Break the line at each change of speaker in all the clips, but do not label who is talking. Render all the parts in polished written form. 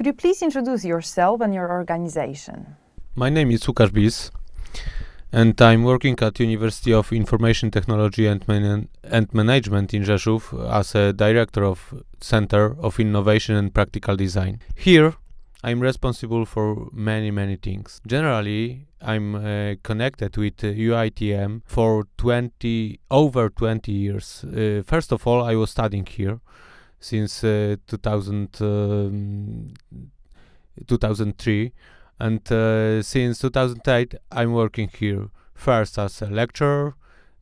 Could you please introduce yourself and your organization?
My name is Łukasz Bis, and I'm working at University of Information Technology and Management in Rzeszów as a director of Center of Innovation and Practical Design. Here, I'm responsible for many things. Generally, I'm connected with UITM for over 20 years. First of all, I was studying here since 2003, and since 2008 I'm working here first as a lecturer.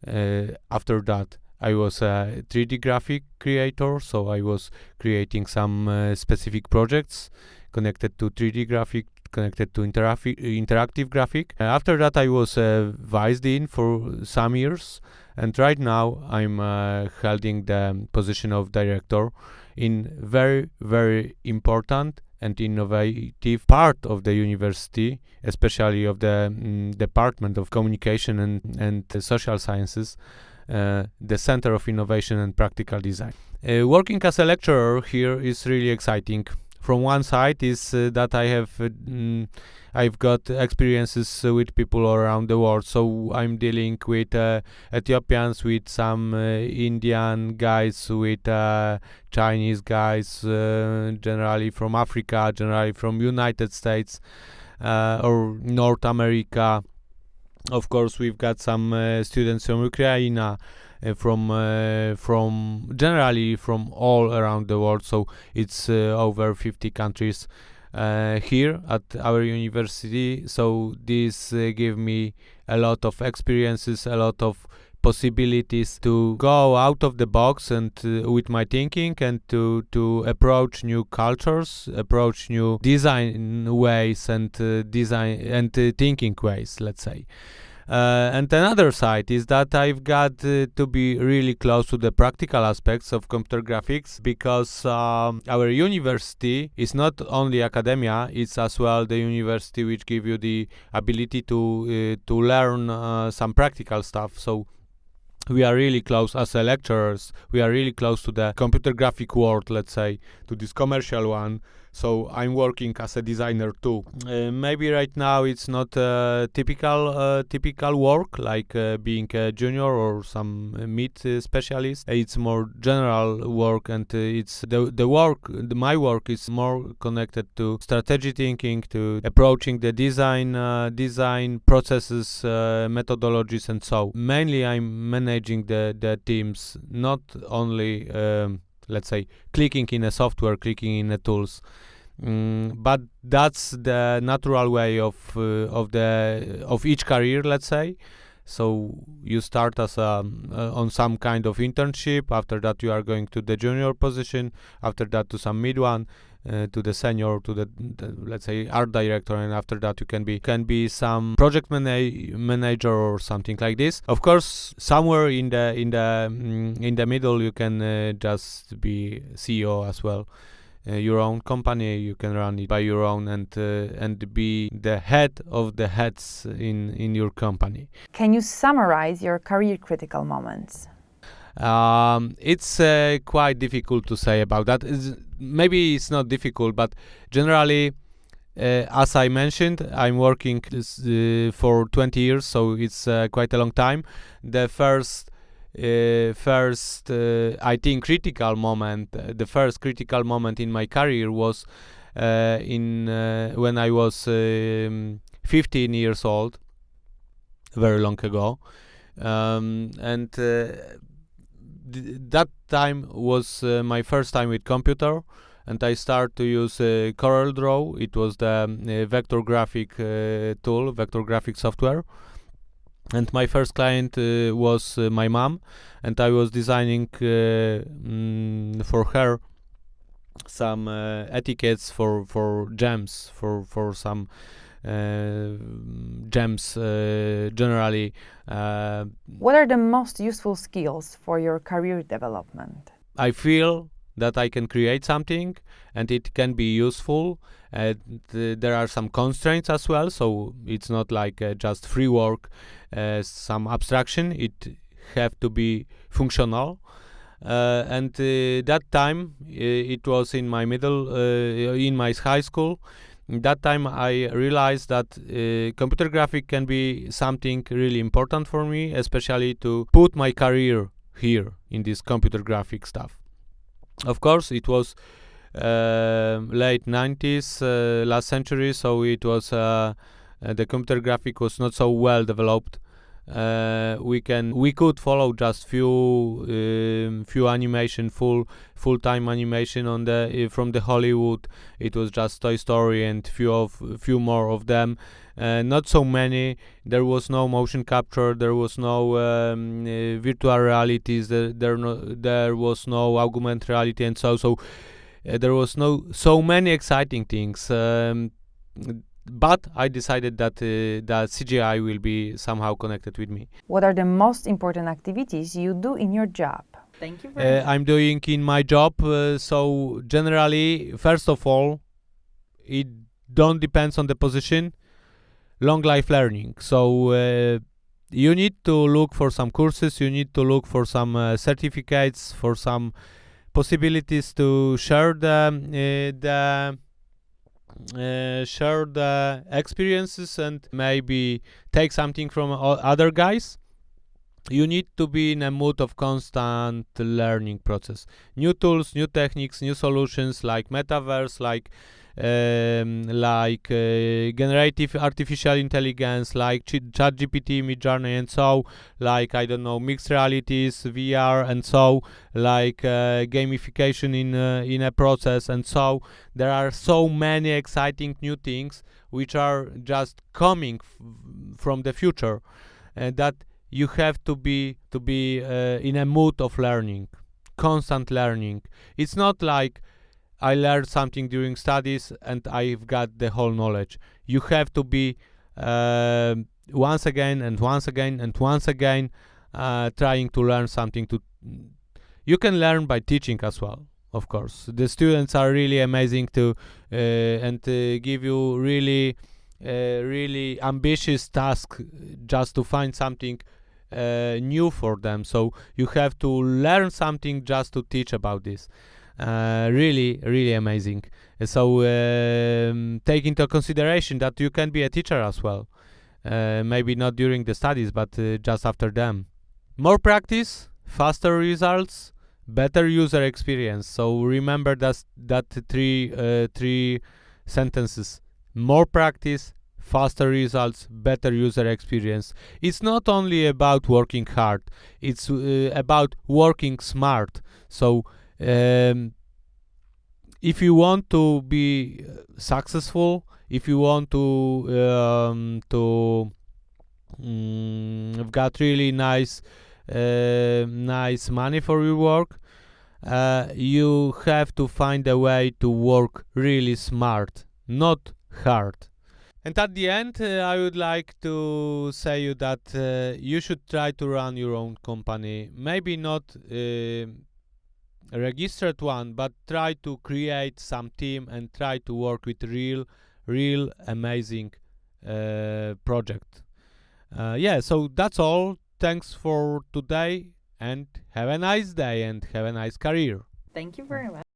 After that I was a 3D graphic creator, so I was creating some specific projects connected to 3D graphic, connected to interactive graphic. After that I was a vice dean for some years, and right now I'm holding the position of director in very important and innovative part of the university, especially of the Department of Communication and Social Sciences, the Center of Innovation and Practical Design. Working as a lecturer here is really exciting. From one side is that I've got experiences with people around the world, so I'm dealing with Ethiopians, with some Indian guys, with Chinese guys, generally from Africa, generally from United States or North America. Of course, we've got some students from Ukraine, from generally from all around the world, so it's over 50 countries here at our university. So this gave me a lot of experiences, a lot of possibilities to go out of the box and with my thinking, and to approach new cultures, approach new design ways and design and thinking ways, let's say. And another side is that I've got to be really close to the practical aspects of computer graphics, because our university is not only academia, it's as well the university which give you the ability to learn some practical stuff. So we are really close as lecturers, we are really close to the computer graphic world, let's say, to this commercial one. So I'm working as a designer too. Maybe right now it's not typical work like being a junior or some mid specialist. It's more general work, and it's my work is more connected to strategy thinking, to approaching the design processes, methodologies, and so mainly I'm managing the teams, not only let's say clicking in a software, clicking in the tools. But that's the natural way of each career, let's say. So you start as on some kind of internship. After that, you are going to the junior position. After that, to some mid one, to the senior, to the let's say art director, and after that you can be some project manager or something like this. Of course, somewhere in the middle, you can just be CEO as well. Your own company, you can run it by your own, and be the head of the heads in your company.
Can you summarize your career critical moments?
It's quite difficult to say about that. Maybe it's not difficult, but generally, as I mentioned, I'm working for 20 years, so it's quite a long time. The first I think critical moment, the first critical moment in my career was when I was 15 years old, very long ago, and that time was my first time with computer, and I started to use CorelDRAW. It was the vector graphic tool, vector graphic software. And my first client was my mom, and I was designing for her some etiquettes for gems, for some gems generally.
What are the most useful skills for your career development?
I feel that I can create something and it can be useful. There are some constraints as well, so it's not like just free work, some abstraction. It have to be functional. and that time it was in my in my high school. That time I realized that computer graphic can be something really important for me, especially to put my career here in this computer graphic stuff. Of course, it was late 90s, last century, so it was the computer graphic was not so well developed. We could follow just few animation, full time animation on the from the Hollywood. It was just Toy Story and few more of them. Not so many. There was no motion capture. There was no virtual realities. There was no augmented reality, and there was no so many exciting things. But I decided that CGI will be somehow connected with me.
What are the most important activities you do in your job?
Thank you very much.
I'm doing in my job. So generally, first of all, it don't depends on the position. Long life learning. So you need to look for some courses. You need to look for some certificates, for some possibilities to share the experiences and maybe take something from other guys. You need to be in a mood of constant learning process. New tools, new techniques, new solutions like metaverse, like generative artificial intelligence, like ChatGPT, Midjourney, and so, like I don't know, mixed realities, VR, and so, like gamification in a process, and so there are so many exciting new things which are just coming from the future, and that you have to be in a mood of learning, constant learning. It's not like I learned something during studies and I've got the whole knowledge. You have to be once again trying to learn something. You can learn by teaching as well, of course. The students are really amazing and give you really ambitious task just to find something new for them. So you have to learn something just to teach about this. Really amazing. So take into consideration that you can be a teacher as well. Maybe not during the studies, but just after them. More practice, faster results, better user experience. So remember that three sentences. More practice, faster results, better user experience. It's not only about working hard, it's about working smart. So if you want to be successful, if you want to got really nice money for your work, you have to find a way to work really smart, not hard. And at the end, I would like to say you that you should try to run your own company. Maybe not a registered one, but try to create some team and try to work with real amazing project. So that's all. Thanks for today and have a nice day and have a nice career.
Thank you very much.